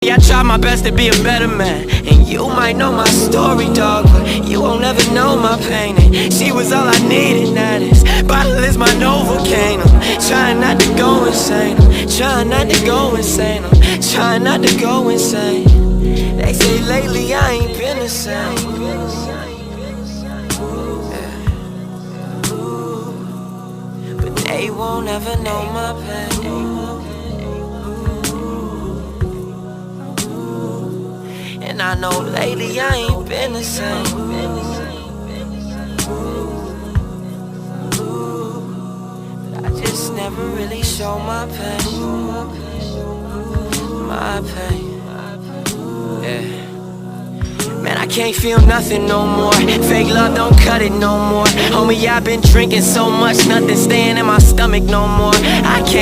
I try my best to be a better man, and you might know my story, dog, but you won't ever know my pain. And she was all I needed, now this bottle is my Novocaine. I'm trying not to go insane, I'm trying not to go insane, I'm trying not to go insane. They say lately I ain't been the same. But they won't ever know my pain. And I know lately I ain't been the same. But I just never really show my pain. My pain, yeah. Man, I can't feel nothing no more. Fake love don't cut it no more. Homie, I've been drinking so much, nothing staying in my stomach no more. I can't